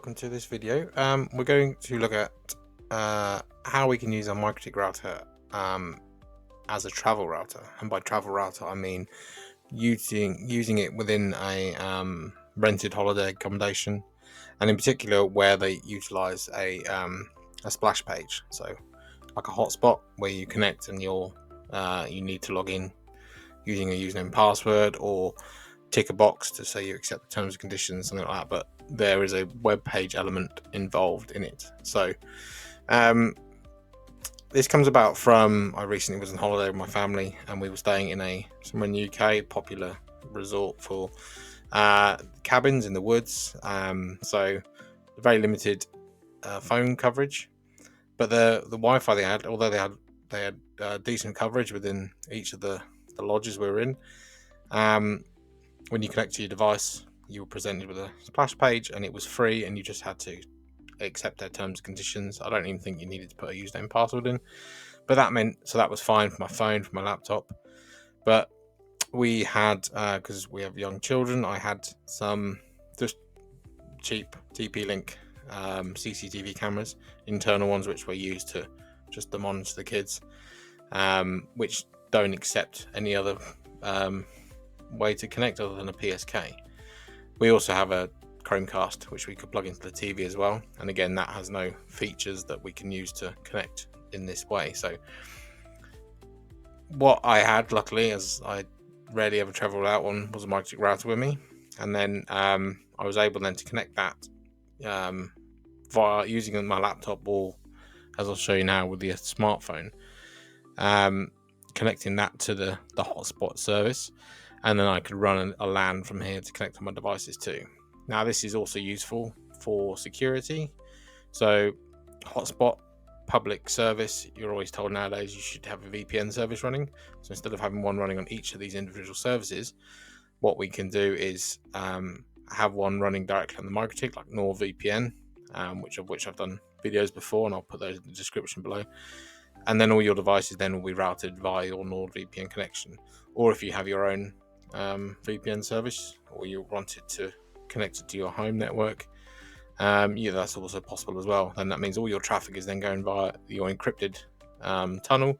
welcome to this video. We're going to look at how we can use our MikroTik router as a travel router, and by travel router I mean using it within a rented holiday accommodation, and in particular where they utilize a splash page, so like a hotspot where you connect and you need to log in using a username and password, or tick a box to say you accept the terms and conditions, something like that, but there is a web page element involved in it. So this comes about from, I recently was on holiday with my family, and we were staying in somewhere in the UK, popular resort for cabins in the woods, so very limited phone coverage, but the Wi-Fi they had, although they had decent coverage within each of the lodges we were in, when you connect to your device, you were presented with a splash page, and it was free, and you just had to accept their terms and conditions. I don't even think you needed to put a username and password in, but that was fine for my phone, for my laptop. But we had, because we have young children, I had some just cheap TP-Link CCTV cameras, internal ones, which were used to monitor the kids, which don't accept any other way to connect other than a PSK. We also have a Chromecast which we could plug into the TV as well, and again that has no features that we can use to connect in this way. So what I had, luckily, as I rarely ever travel out on, was a MikroTik router with me, and then I was able then to connect that via using my laptop, or as I'll show you now with the smartphone, connecting that to the hotspot service, and then I could run a LAN from here to connect to my devices too. Now this is also useful for security. So hotspot, public service, you're always told nowadays you should have a VPN service running. So instead of having one running on each of these individual services, what we can do is have one running directly on the MikroTik, like NordVPN, which I've done videos before, and I'll put those in the description below. And then all your devices then will be routed via your NordVPN connection. Or if you have your own VPN service, or you want it to connect it to your home network, that's also possible as well. And that means all your traffic is then going via your encrypted tunnel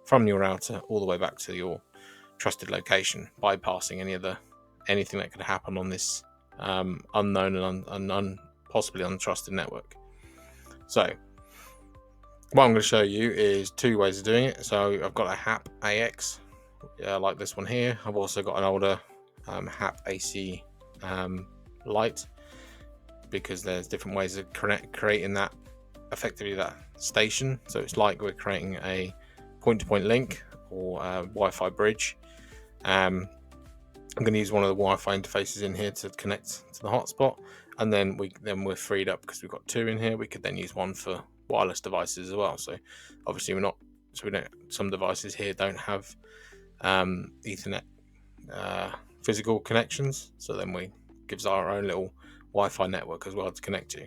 from your router all the way back to your trusted location, bypassing anything that could happen on this unknown and possibly untrusted network. So what I'm going to show you is two ways of doing it. So I've got a HAP AX, like this one here. I've also got an older HAP AC Lite, because there's different ways of creating that, effectively that station. So it's like we're creating a point-to-point link or a Wi-Fi bridge. I'm going to use one of the Wi-Fi interfaces in here to connect to the hotspot, and then we're freed up because we've got two in here. We could then use one for wireless devices as well. So obviously some devices here don't have Ethernet physical connections, so then gives our own little Wi-Fi network as well to connect to.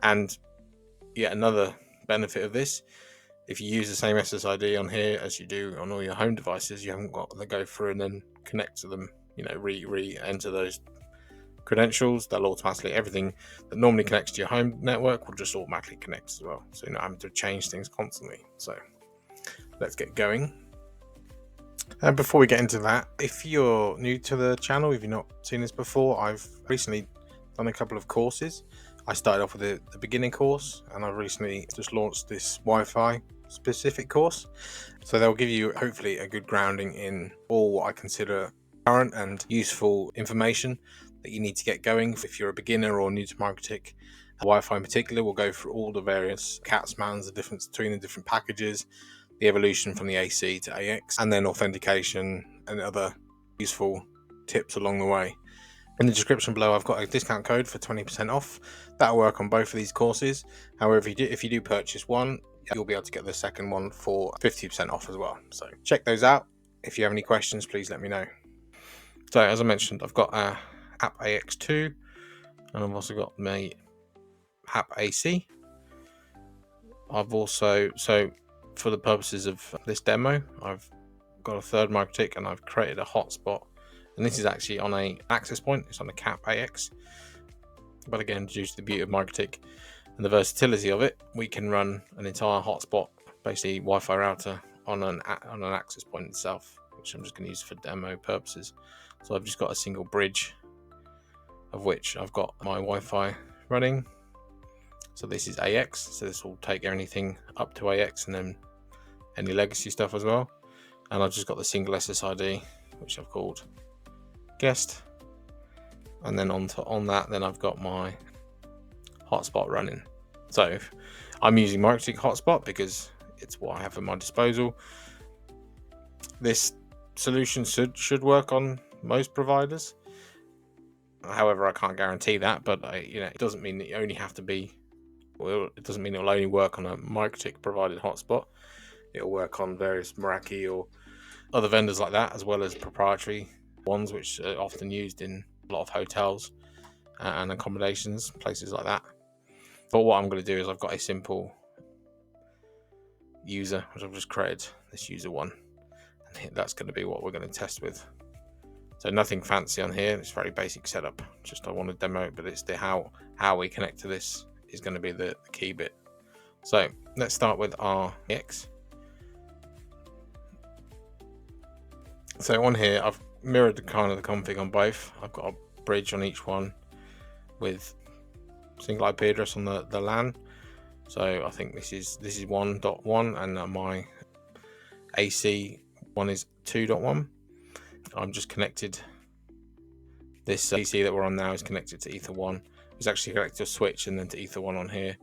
And yet another benefit of this, if you use the same SSID on here as you do on all your home devices, you haven't got to go through and then connect to them, re-enter those credentials. They'll automatically, everything that normally connects to your home network will just automatically connect as well, so you're not having to change things constantly. So let's get going. And before we get into that, if you're new to the channel, if you've not seen this before, I've recently done a couple of courses. I started off with the beginning course, and I've recently just launched this Wi-Fi specific course. So they'll give you hopefully a good grounding in all what I consider current and useful information that you need to get going. If you're a beginner or new to MikroTik, Wi-Fi in particular, we'll go through all the various CAT/MANs, the difference between the different packages, the evolution from the AC to AX, and then authentication and other useful tips along the way. In the description below, I've got a discount code for 20% off. That'll work on both of these courses. However, if you do purchase one, you'll be able to get the second one for 50% off as well. So check those out. If you have any questions, please let me know. So as I mentioned, I've got a HAP AX2, and I've also got my HAP AC. I've also, for the purposes of this demo, I've got a third MikroTik, and I've created a hotspot, and this is actually on a access point. It's on a CAP AX. But again, due to the beauty of MikroTik and the versatility of it, we can run an entire hotspot, basically Wi-Fi router, on an access point itself, which I'm just going to use for demo purposes. So I've just got a single bridge, of which I've got my Wi-Fi running. So this is AX, so this will take anything up to AX and then any legacy stuff as well. And I've just got the single SSID, which I've called guest. And then on that, then I've got my hotspot running. So I'm using MikroTik hotspot because it's what I have at my disposal. This solution should work on most providers. However, I can't guarantee that, but it doesn't mean that you only have to be. Well, it doesn't mean it will only work on a MikroTik provided hotspot. It'll work on various Meraki or other vendors like that, as well as proprietary ones, which are often used in a lot of hotels and accommodations, places like that. But what I'm going to do is I've got a simple user, which I've just created, this user one, and that's going to be what we're going to test with. So nothing fancy on here, it's very basic setup. Just I want to demo it, but it's the how we connect to this is going to be the key bit. So let's start with our AX. So on here, I've mirrored the kind of the config on both. I've got a bridge on each one with single IP address on the LAN. So I think this is 1.1 and my AC one is 2.1. I'm just connected. This AC that we're on now is connected to Ether 1. It's actually connected to a switch and then to Ether 1 on here.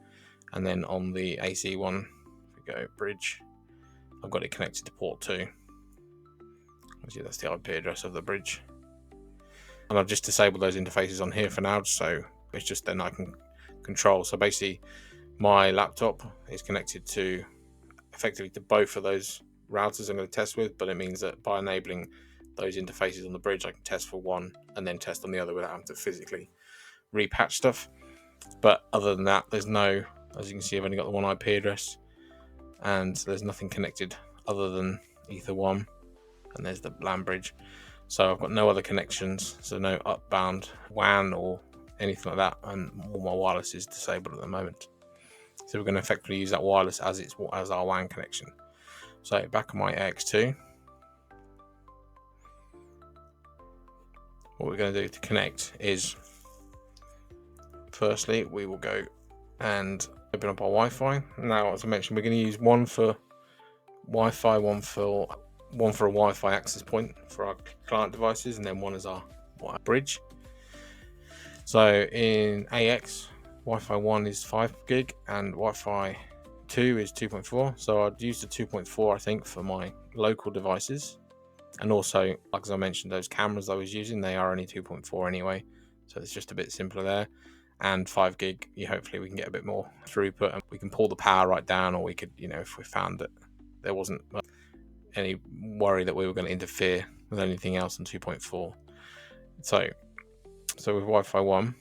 And then on the AC one, if we go bridge, I've got it connected to port 2. Obviously that's the IP address of the bridge. And I've just disabled those interfaces on here for now, so it's just then I can control. So basically my laptop is connected to effectively to both of those routers I'm going to test with, but it means that by enabling those interfaces on the bridge, I can test for one and then test on the other without having to physically repatch stuff. But other than that, there's no, as you can see, I've only got the one IP address and there's nothing connected other than Ether 1, and there's the LAN bridge. So I've got no other connections, so no outbound WAN or anything like that, and all my wireless is disabled at the moment. So we're going to effectively use that wireless as our WAN connection. So back on my AX2, what we're going to do to connect is, firstly, we will go and open up our Wi-Fi. Now, as I mentioned, we're going to use one for Wi-Fi, one for a Wi-Fi access point for our client devices, and then one is our bridge. So in AX, Wi-Fi 1 is 5 gig and Wi-Fi 2 is 2.4. So I'd use the 2.4, I think, for my local devices. And also, like as I mentioned, those cameras I was using, they are only 2.4 anyway. So it's just a bit simpler there. And 5 gig, hopefully we can get a bit more throughput and we can pull the power right down, or we could, if we found that there wasn't any worry that we were going to interfere with anything else on 2.4. So with Wi-Fi 1,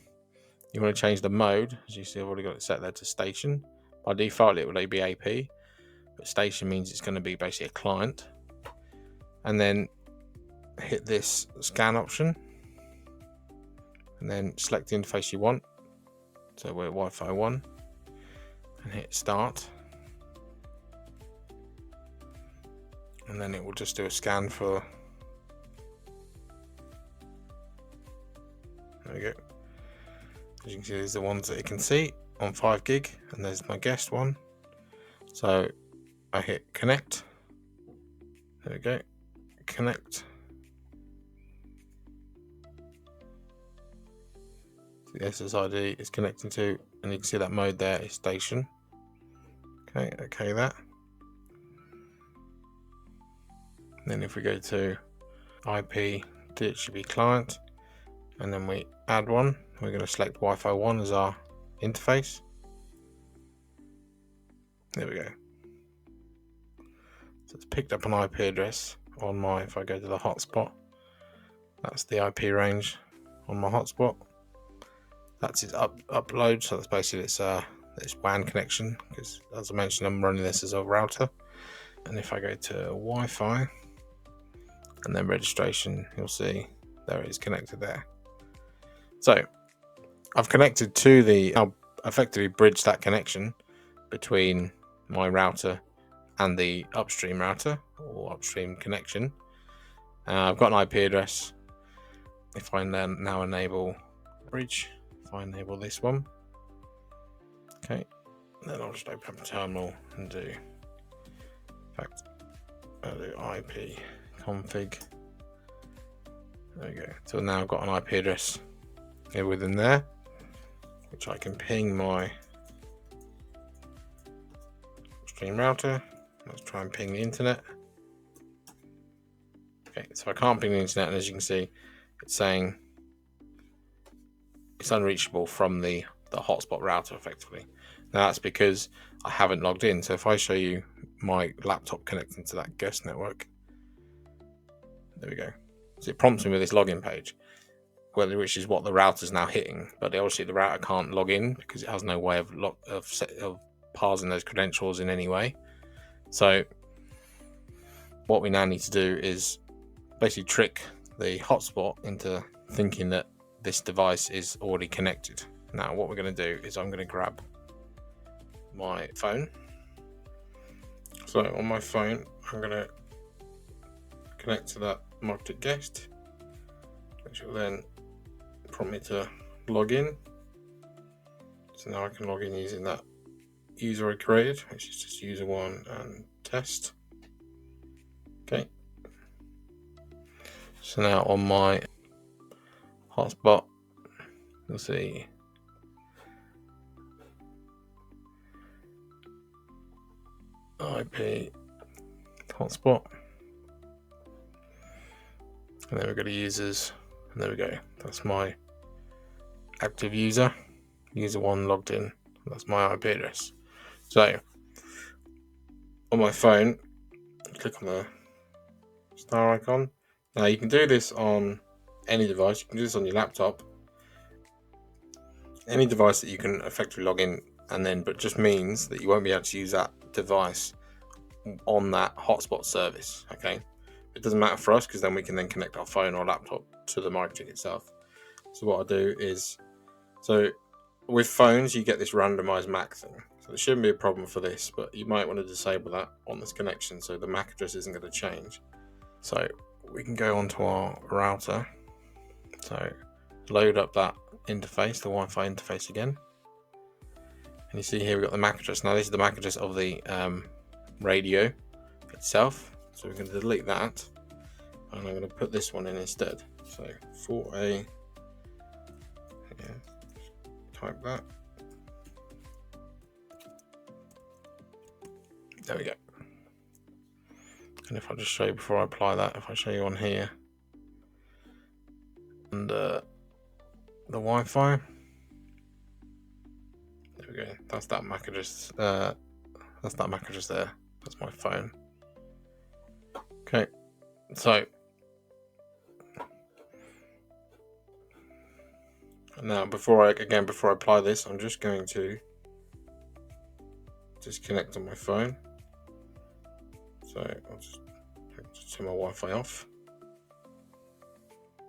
you want to change the mode. As you see, I've already got it set there to station. By default, it would be AP, but station means it's going to be basically a client. And then hit this scan option, and then select the interface you want. So we're Wi-Fi 1, and hit start. And then it will just do a scan for, there we go. As you can see, these are the ones that you can see on 5 gig, and there's my guest one. So I hit connect. There we go. Connect. The SSID is connecting to, and you can see that mode there is station. Okay, that. And then if we go to IP DHCP client, and then we add one, we're going to select Wi-Fi 1 as our interface. There we go. So it's picked up an IP address on my, if I go to the hotspot, that's the IP range on my hotspot. That's its upload, so that's basically its WAN connection, because as I mentioned, I'm running this as a router. And if I go to Wi-Fi and then registration, you'll see there it is connected there. So I've connected to I'll effectively bridge that connection between my router and the upstream router or upstream connection. I've got an IP address. If I then now enable bridge, if I enable this one, okay, then I'll just open up a terminal and do, in fact, I'll do IP config. There we go. So now I've got an IP address here within there, which I can ping my upstream router. Let's try and ping the internet. Okay, so I can't ping the internet, and as you can see, it's saying it's unreachable from the hotspot router effectively. Now that's because I haven't logged in. So if I show you my laptop connecting to that guest network, there we go. So it prompts me with this login page, which is what the router's now hitting. But obviously the router can't log in because it has no way of parsing those credentials in any way. So what we now need to do is basically trick the hotspot into thinking that this device is already connected. Now what we're going to do is I'm going to grab my phone. So on my phone I'm going to connect to that MikroTik guest, which will then prompt me to log in. So now I can log in using that user I created, which is just user1 and test. Okay. So now on my hotspot, you'll see IP hotspot, and then we've got users, and there we go. That's my active user, user1 logged in. That's my IP address. So on my phone, click on the star icon. Now you can do this on any device. You can do this on your laptop, any device that you can effectively log in, and then but just means that you won't be able to use that device on that hotspot service. Okay, it doesn't matter for us because then we can then connect our phone or laptop to the MikroTik itself. So what I do is, so with phones you get this randomized MAC thing, so there shouldn't be a problem for this, but you might want to disable that on this connection so the MAC address isn't going to change. So we can go onto our router, so load up that interface, the Wi-Fi interface again, and you see here we've got the MAC address. Now this is the MAC address of the radio itself, so we're going to delete that, and I'm going to put this one in instead. So 4A, yeah, type that, there we go. And if I just show you before I apply that, if I show you on here and the Wi-Fi, there we go. That's that MAC address. That's that MAC address there. That's my phone. Okay, so now before I apply this, I'm just going to disconnect on my phone. So I'll just turn my Wi-Fi off.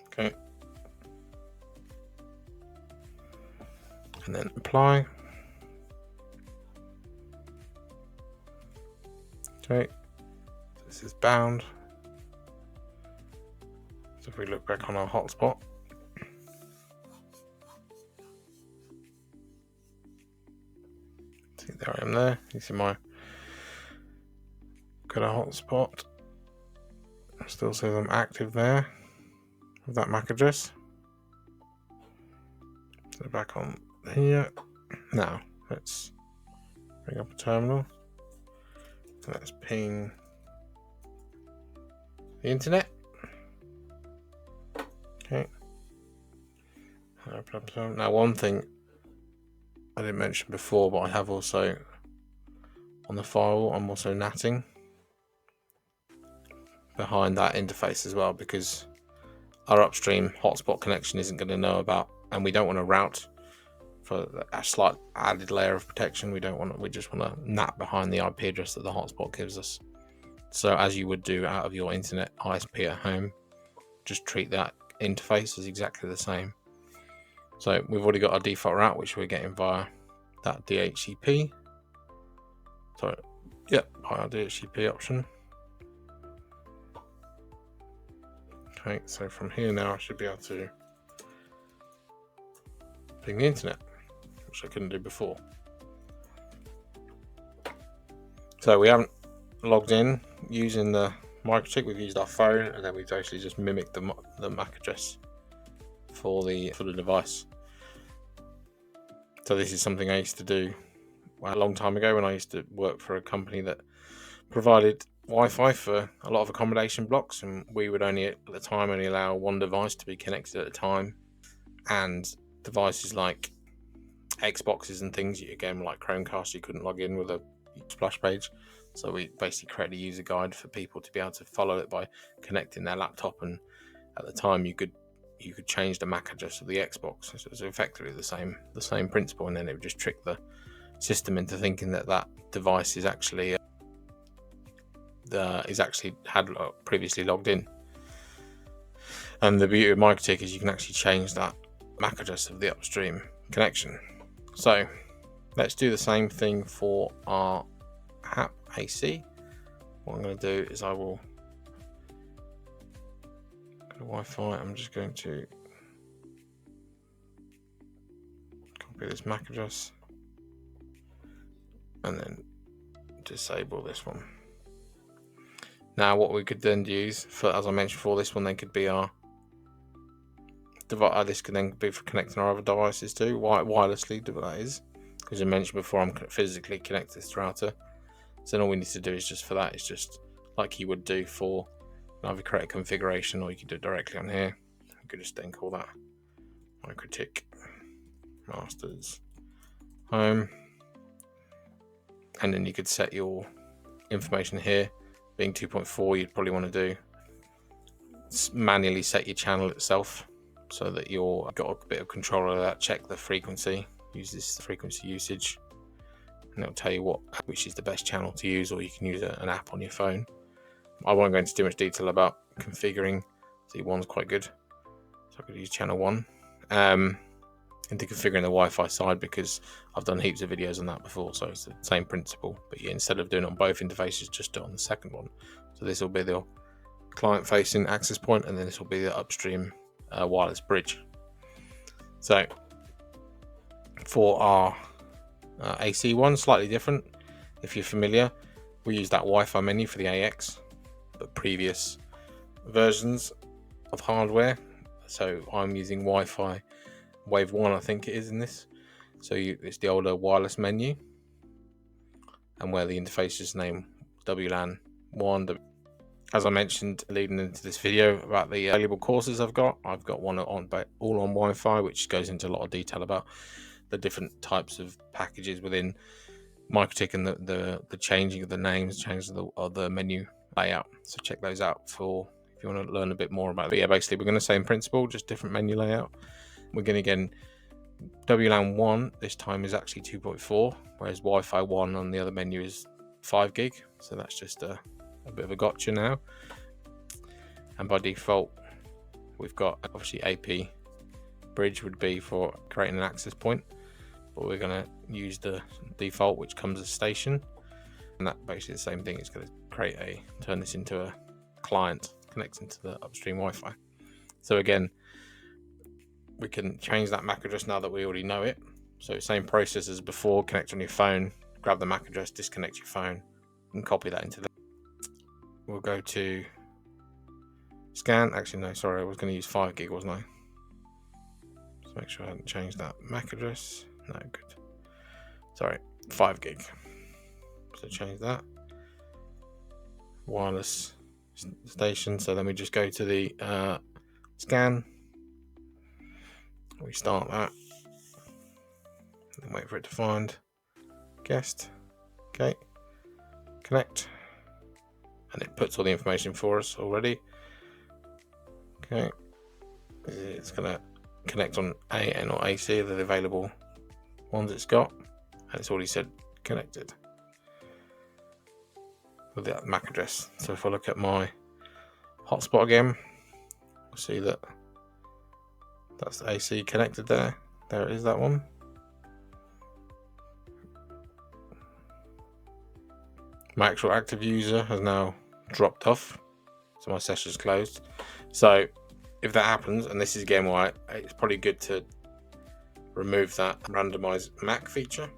Okay. And then apply. Okay. This is bound. So if we look back on our hotspot, see there I am there. You see my got a hotspot. Still says I'm active there with that MAC address. So back on here. Now let's bring up a terminal. Let's ping the internet. Okay. Open up some. Now one thing I didn't mention before, but I have also on the firewall, I'm also natting behind that interface as well, because our upstream hotspot connection isn't going to know about, and we don't want to route for a slight added layer of protection. We just want to NAT behind the IP address that the hotspot gives us. So as you would do out of your internet ISP at home, just treat that interface as exactly the same. So we've already got our default route, which we're getting via that DHCP. Sorry, yep, via our DHCP option. Okay, so from here now I should be able to ping the internet, which I couldn't do before. So we haven't logged in using the MikroTik, we've used our phone, and then we've actually just mimicked the MAC address for the device. So this is something I used to do a long time ago when I used to work for a company that provided Wi-Fi for a lot of accommodation blocks, and we would only at the time only allow one device to be connected at a time, and devices like Xboxes and things, again like Chromecast, you couldn't log in with a splash page. So we basically created a user guide for people to be able to follow it by connecting their laptop, and at the time you could change the MAC address of the Xbox. So it was effectively the same principle, and then it would just trick the system into thinking that that device is actually had previously logged in. And the beauty of MikroTik is you can actually change that MAC address of the upstream connection. So let's do the same thing for our app AC. What I'm going to do is I will go to Wi-Fi. I'm just going to copy this MAC address and then disable this one. Now what we could then use for, as I mentioned before, this one then could be our device. This could then be for connecting our other devices too, wirelessly, that is, because I mentioned before I'm physically connected to this router. So then all we need to do is just for that, it's just like you would do for either create a configuration, or you could do it directly on here. You could just then call that MikroTik masters home, and then you could set your information here. Being 2.4, you'd probably want to do manually set your channel itself so that you've got a bit of control of that. Check the frequency, use this frequency usage, and it'll tell you which is the best channel to use, or you can use an app on your phone. I won't go into too much detail about configuring. See, one's quite good, so I could use channel 1. Into configuring the Wi-Fi side, because I've done heaps of videos on that before, so it's the same principle, but instead of doing it on both interfaces, just do it on the second one. So this will be the client-facing access point, and then this will be the upstream wireless bridge. So for our AC one, slightly different. If you're familiar, we use that Wi-Fi menu for the AX, but previous versions of hardware. So I'm using Wi-Fi Wave 1, I think it is in this. So it's the older wireless menu, and where the interface is named WLAN 1. As I mentioned leading into this video about the valuable courses I've got one on all on Wi-Fi, which goes into a lot of detail about the different types of packages within MikroTik and the changing of the names, changing of the menu layout. So check those out if you want to learn a bit more about it. But yeah, basically we're going to same principle, just different menu layout. We're going to again WLAN 1 this time is actually 2.4, whereas Wi-Fi 1 on the other menu is 5 gig. So that's just a bit of a gotcha now. And by default, we've got obviously AP bridge would be for creating an access point, but we're going to use the default, which comes as station, and that basically the same thing. It's going to turn this into a client connecting to the upstream Wi-Fi. So again, we can change that MAC address now that we already know it. So same process as before, connect on your phone, grab the MAC address, disconnect your phone, and copy that into We'll go to scan. Actually, no, sorry, I was going to use 5 gig, wasn't I? Let's make sure I hadn't changed that MAC address. No, good. Sorry, 5 gig. So change that. Wireless station. So then we just go to the scan. We start that. And wait for it to find guest. Okay. Connect. And it puts all the information for us already. Okay. It's going to connect on AN or AC, the available ones it's got. And it's already said connected with that MAC address. So if I look at my hotspot again, we'll see that that's the AC connected there. There it is, that one. My actual active user has now dropped off, so my session's closed. So if that happens, and this is again why it's probably good to remove that randomize MAC feature.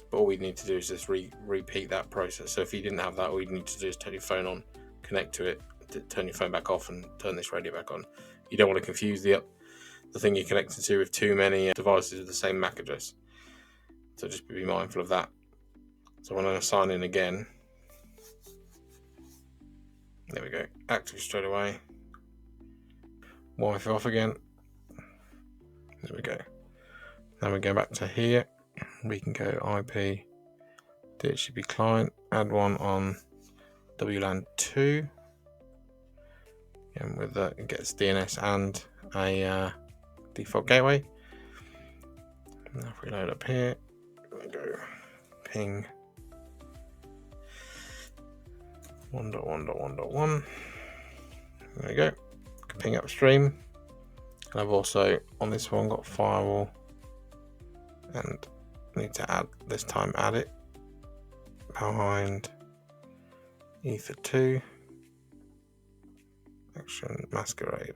But all we need to do is just repeat that process. So if you didn't have that, all you need to do is turn your phone on, connect to it, turn your phone back off, and turn this radio back on. You don't want to confuse the thing you're connected to with too many devices with the same MAC address. So just be mindful of that. So when I sign in again, there we go, active straight away. Wi-Fi off again. There we go. Now we go back to here. We can go IP DHCP client, add one on WLAN 2. And with that, it gets DNS and a default gateway. Now if we load up here, we go ping 1.1.1.1. There we go. Ping upstream. And I've also on this one got firewall, and need to add this time add it behind ether 2 action masquerade.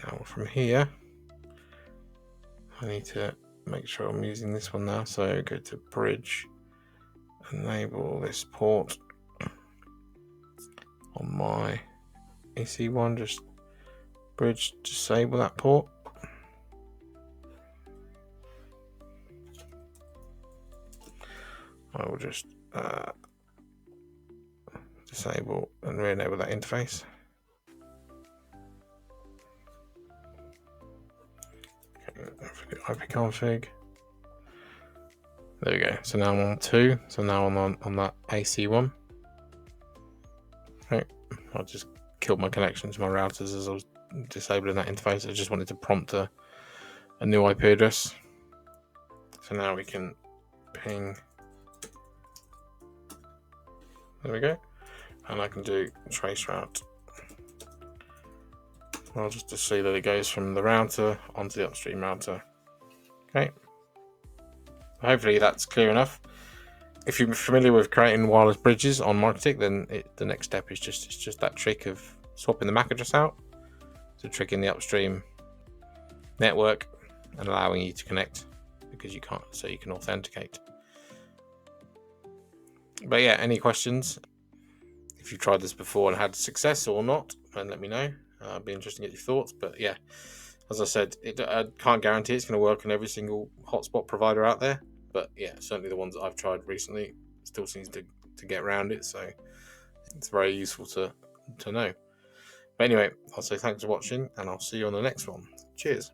Now from here I need to make sure I'm using this one now, so go to bridge, enable this port on my AC1, just bridge, disable that port. I will just disable and re-enable that interface. Okay, for the IP config. There we go. So now I'm on 2. So now I'm on that AC1. Okay, I just killed my connection to my routers as I was disabling that interface. I just wanted to prompt a new IP address. So now we can ping. There we go. And I can do trace route. I'll just to see that it goes from the router onto the upstream router. Okay. Hopefully that's clear enough. If you're familiar with creating wireless bridges on MikroTik, then the next step is just that trick of swapping the MAC address out. So tricking the upstream network and allowing you to connect because you can't, so you can authenticate. But yeah, any questions? If you've tried this before and had success or not, then let me know. I'd be interested to get your thoughts. But yeah, as I said, I can't guarantee it's going to work on every single hotspot provider out there. But yeah, certainly the ones that I've tried recently still seems to get around it. So it's very useful to know. But anyway, I'll say thanks for watching, and I'll see you on the next one. Cheers.